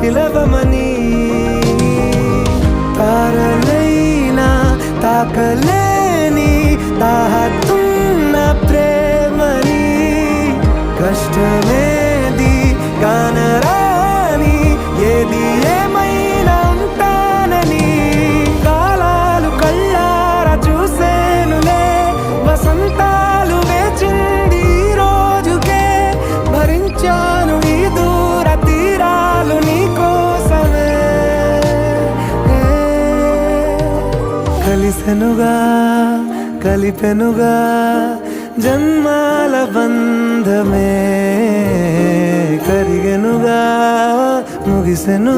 పిలవమని తారలైనా తాకలేని తాహతున్న ప్రేమని కష్టమేది కానరాని ఏది ఏమైనా ఉంటానని కాలాలు కళ్ళారా చూసేనులే వసంతాలు వేచింది ఈ రోజుకే భరించాను ఈ దూర తీరాలు నీ కోసమే కలిసెనుగా కలిపెనుగా జన్మాల బంధమే కరిగెనుగా ముగిసెను